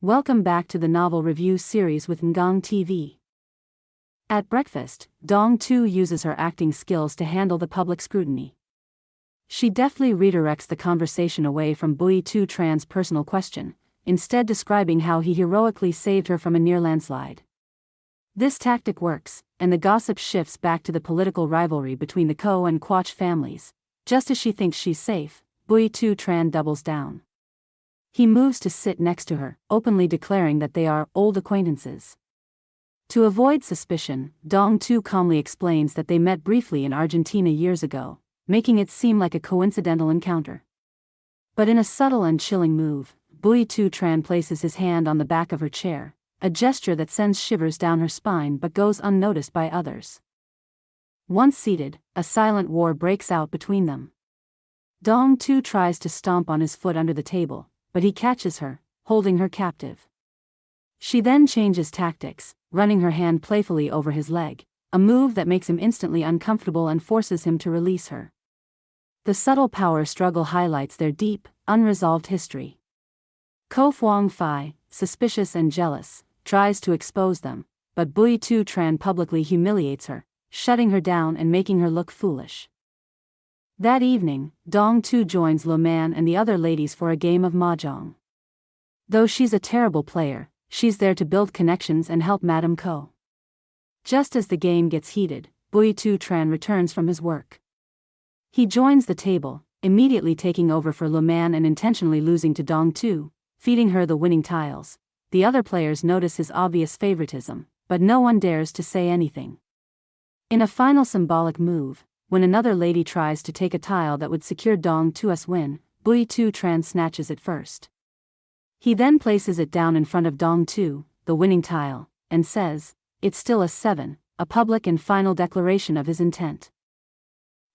Welcome back to the novel review series with Ngang TV. At breakfast, Dong Tu uses her acting skills to handle the public scrutiny. She deftly redirects the conversation away from Bui Tu Tran's personal question, instead describing how he heroically saved her from a near landslide. This tactic works, and the gossip shifts back to the political rivalry between the Ko and Quach families. Just as she thinks she's safe, Bui Tu Tran doubles down. He moves to sit next to her, openly declaring that they are old acquaintances. To avoid suspicion, Dong Tu calmly explains that they met briefly in Argentina years ago, making it seem like a coincidental encounter. But in a subtle and chilling move, Bui Tu Tran places his hand on the back of her chair, a gesture that sends shivers down her spine but goes unnoticed by others. Once seated, a silent war breaks out between them. Dong Tu tries to stomp on his foot under the table, but he catches her, holding her captive. She then changes tactics, running her hand playfully over his leg, a move that makes him instantly uncomfortable and forces him to release her. The subtle power struggle highlights their deep, unresolved history. Ko Phuong Phi, suspicious and jealous, tries to expose them, but Bui Tu Tran publicly humiliates her, shutting her down and making her look foolish. That evening, Dong Tu joins Lo Man and the other ladies for a game of mahjong. Though she's a terrible player, she's there to build connections and help Madame Ko. Just as the game gets heated, Bui Tu Tran returns from his work. He joins the table, immediately taking over for Lo Man and intentionally losing to Dong Tu, feeding her the winning tiles. The other players notice his obvious favoritism, but no one dares to say anything. In a final symbolic move, when another lady tries to take a tile that would secure Dong Tu's win, Bui Tu Tran snatches it first. He then places it down in front of Dong Tu, the winning tile, and says, "It's still a 7, a public and final declaration of his intent."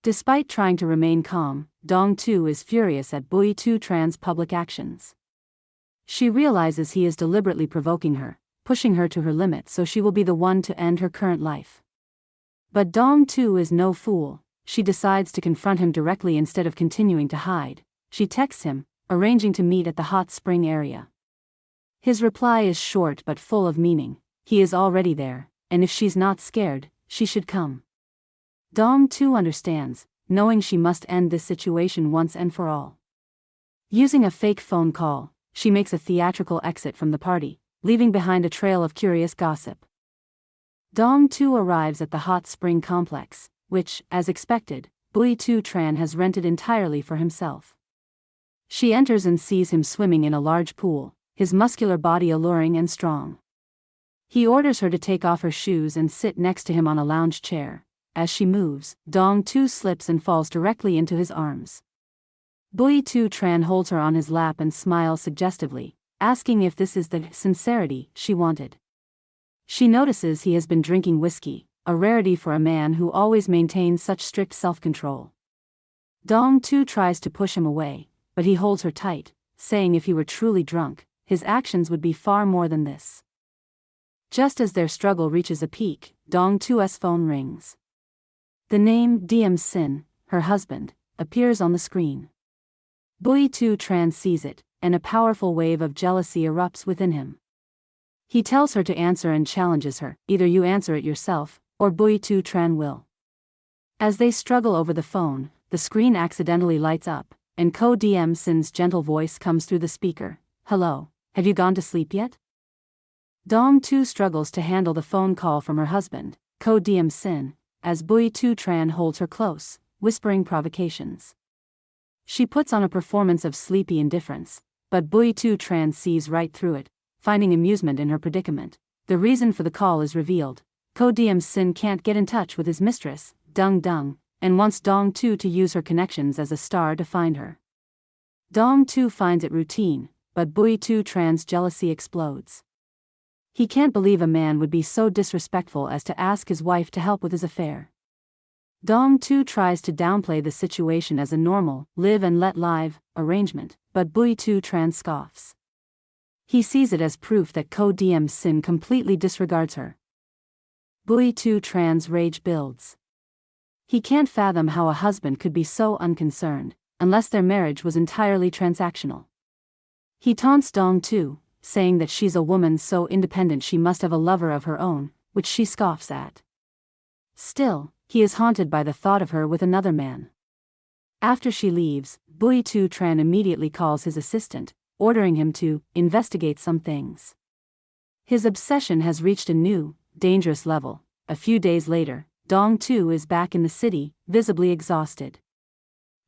Despite trying to remain calm, Dong Tu is furious at Bui Tu Tran's public actions. She realizes he is deliberately provoking her, pushing her to her limit so she will be the one to end her current life. But Dong Tu is no fool. She decides to confront him directly instead of continuing to hide. She texts him, arranging to meet at the hot spring area. His reply is short but full of meaning. He is already there, and if she's not scared, she should come. Dong Tu understands, knowing she must end this situation once and for all. Using a fake phone call, she makes a theatrical exit from the party, leaving behind a trail of curious gossip. Dong Tu arrives at the hot spring complex, which, as expected, Bui Tu Tran has rented entirely for himself. She enters and sees him swimming in a large pool, his muscular body alluring and strong. He orders her to take off her shoes and sit next to him on a lounge chair. As she moves, Dong Tu slips and falls directly into his arms. Bui Tu Tran holds her on his lap and smiles suggestively, asking if this is the sincerity she wanted. She notices he has been drinking whiskey, a rarity for a man who always maintains such strict self-control. Dong Tu tries to push him away, but he holds her tight, saying if he were truly drunk, his actions would be far more than this. Just as their struggle reaches a peak, Dong Tu's phone rings. The name Diem Sin, her husband, appears on the screen. Bui Tu Tran sees it, and a powerful wave of jealousy erupts within him. He tells her to answer and challenges her, either you answer it yourself, or Bui Tu Tran will. As they struggle over the phone, the screen accidentally lights up, and Ko Diem Sin's gentle voice comes through the speaker. "Hello, have you gone to sleep yet?" Dong Tu struggles to handle the phone call from her husband, Ko Diem Sin, as Bui Tu Tran holds her close, whispering provocations. She puts on a performance of sleepy indifference, but Bui Tu Tran sees right through it, finding amusement in her predicament. The reason for the call is revealed. Ko Diem Sin can't get in touch with his mistress, Dung Dung, and wants Dong Tu to use her connections as a star to find her. Dong Tu finds it routine, but Bui Tu Tran's jealousy explodes. He can't believe a man would be so disrespectful as to ask his wife to help with his affair. Dong Tu tries to downplay the situation as a normal, live and let live, arrangement, but Bui Tu Tran scoffs. He sees it as proof that Ko Diem Sin completely disregards her. Bui Tu Tran's rage builds. He can't fathom how a husband could be so unconcerned, unless their marriage was entirely transactional. He taunts Dong Tu, saying that she's a woman so independent she must have a lover of her own, which she scoffs at. Still, he is haunted by the thought of her with another man. After she leaves, Bui Tu Tran immediately calls his assistant, ordering him to investigate some things. His obsession has reached a new, dangerous level. A few days later, Dong Tu is back in the city, visibly exhausted.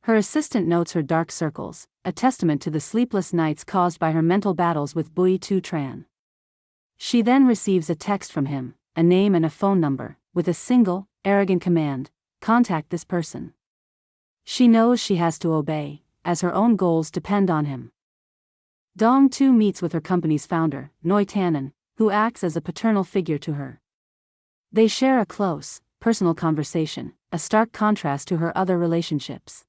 Her assistant notes her dark circles, a testament to the sleepless nights caused by her mental battles with Bui Tu Tran. She then receives a text from him, a name and a phone number, with a single, arrogant command: contact this person. She knows she has to obey, as her own goals depend on him. Dong Tu meets with her company's founder, Noi Tannen, who acts as a paternal figure to her. They share a close, personal conversation, a stark contrast to her other relationships.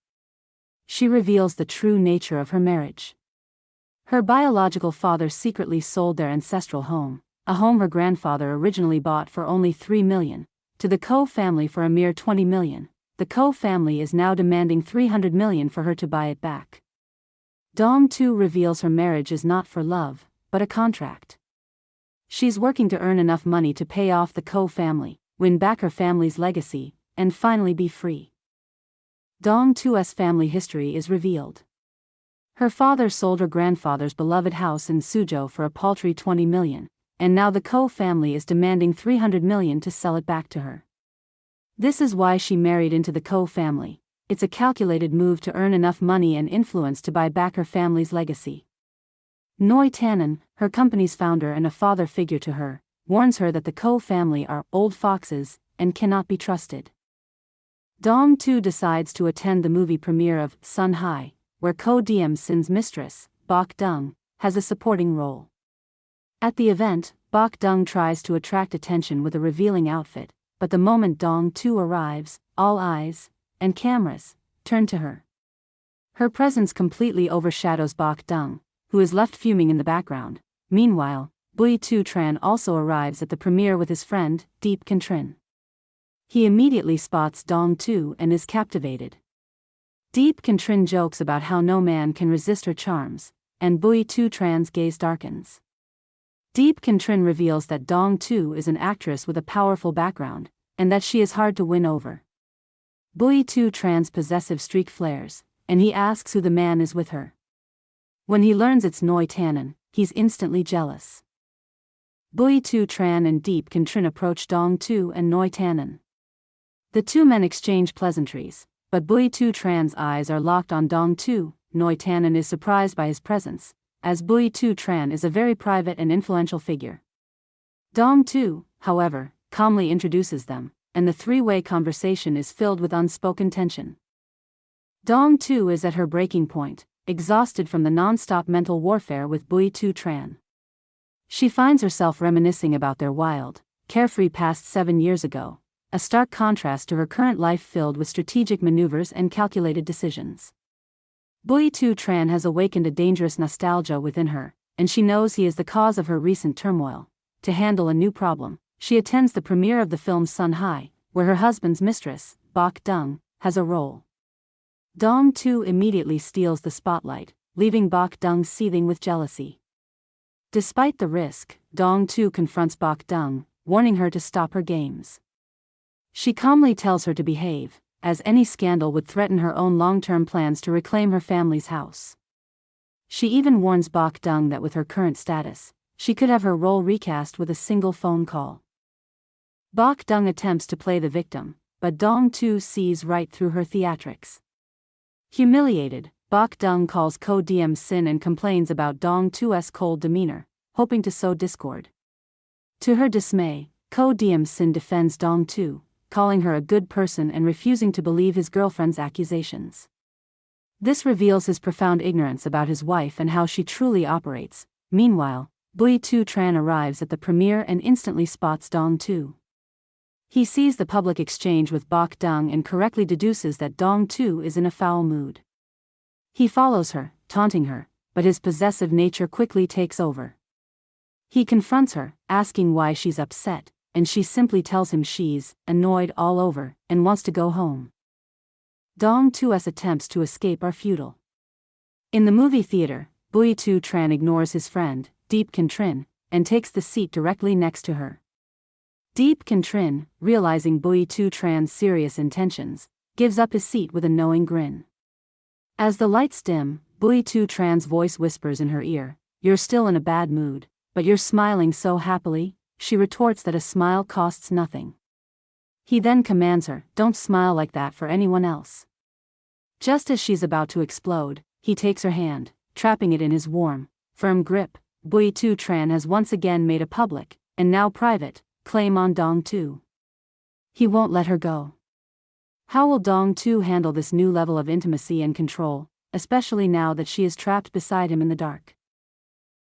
She reveals the true nature of her marriage. Her biological father secretly sold their ancestral home, a home her grandfather originally bought for only $3 million, to the Ko family for a mere $20 million. The Ko family is now demanding $300 million for her to buy it back. Dong Tu reveals her marriage is not for love, but a contract. She's working to earn enough money to pay off the Ko family, win back her family's legacy, and finally be free. Dong Tu's family history is revealed. Her father sold her grandfather's beloved house in Suzhou for a paltry $20 million, and now the Ko family is demanding $300 million to sell it back to her. This is why she married into the Ko family. It's a calculated move to earn enough money and influence to buy back her family's legacy. Noi Tannen, her company's founder and a father figure to her, warns her that the Ko family are old foxes and cannot be trusted. Dong Tu decides to attend the movie premiere of Sun Hai, where Ko Diem Sin's mistress, Bok Dung, has a supporting role. At the event, Bok Dung tries to attract attention with a revealing outfit, but the moment Dong Tu arrives, all eyes and cameras turn to her. Her presence completely overshadows Bok Dung, who is left fuming in the background. Meanwhile, Bui Tu Tran also arrives at the premiere with his friend, Deep Kantrin. He immediately spots Dong Tu and is captivated. Deep Kantrin jokes about how no man can resist her charms, and Bui Tu Tran's gaze darkens. Deep Kantrin reveals that Dong Tu is an actress with a powerful background, and that she is hard to win over. Bui Tu Tran's possessive streak flares, and he asks who the man is with her. When he learns it's Noi Tannen, he's instantly jealous. Bui Tu Tran and Deep Kantrin approach Dong Tu and Noi Tannen. The two men exchange pleasantries, but Bui Tu Tran's eyes are locked on Dong Tu. Noi Tannen is surprised by his presence, as Bui Tu Tran is a very private and influential figure. Dong Tu, however, calmly introduces them, and the three-way conversation is filled with unspoken tension. Dong Tu is at her breaking point, exhausted from the non-stop mental warfare with Bui Tu Tran. She finds herself reminiscing about their wild, carefree past 7 years ago, a stark contrast to her current life filled with strategic maneuvers and calculated decisions. Bui Tu Tran has awakened a dangerous nostalgia within her, and she knows he is the cause of her recent turmoil. To handle a new problem, she attends the premiere of the film Sun Hai, where her husband's mistress, Bok Dung, has a role. Dong Tu immediately steals the spotlight, leaving Bok Dung seething with jealousy. Despite the risk, Dong Tu confronts Bok Dung, warning her to stop her games. She calmly tells her to behave, as any scandal would threaten her own long-term plans to reclaim her family's house. She even warns Bok Dung that with her current status, she could have her role recast with a single phone call. Bok Dung attempts to play the victim, but Dong Tu sees right through her theatrics. Humiliated, Bok Dung calls Ko Diem Sin and complains about Dong Tu's cold demeanor, hoping to sow discord. To her dismay, Ko Diem Sin defends Dong Tu, calling her a good person and refusing to believe his girlfriend's accusations. This reveals his profound ignorance about his wife and how she truly operates. Meanwhile, Bui Tu Tran arrives at the premiere and instantly spots Dong Tu. He sees the public exchange with Bok Dung and correctly deduces that Dong Tu is in a foul mood. He follows her, taunting her, but his possessive nature quickly takes over. He confronts her, asking why she's upset, and she simply tells him she's annoyed all over and wants to go home. Dong Tu's attempts to escape are futile. In the movie theater, Bui Tu Tran ignores his friend, Deep Contrin, and takes the seat directly next to her. Deep Contrin, realizing Bui Tu Tran's serious intentions, gives up his seat with a knowing grin. As the lights dim, Bui Tu Tran's voice whispers in her ear, "You're still in a bad mood, but you're smiling so happily." She retorts that a smile costs nothing. He then commands her, "Don't smile like that for anyone else." Just as she's about to explode, he takes her hand, trapping it in his warm, firm grip. Bui Tu Tran has once again made a public, and now private, claim on Dong Tu. He won't let her go. How will Dong Tu handle this new level of intimacy and control, especially now that she is trapped beside him in the dark?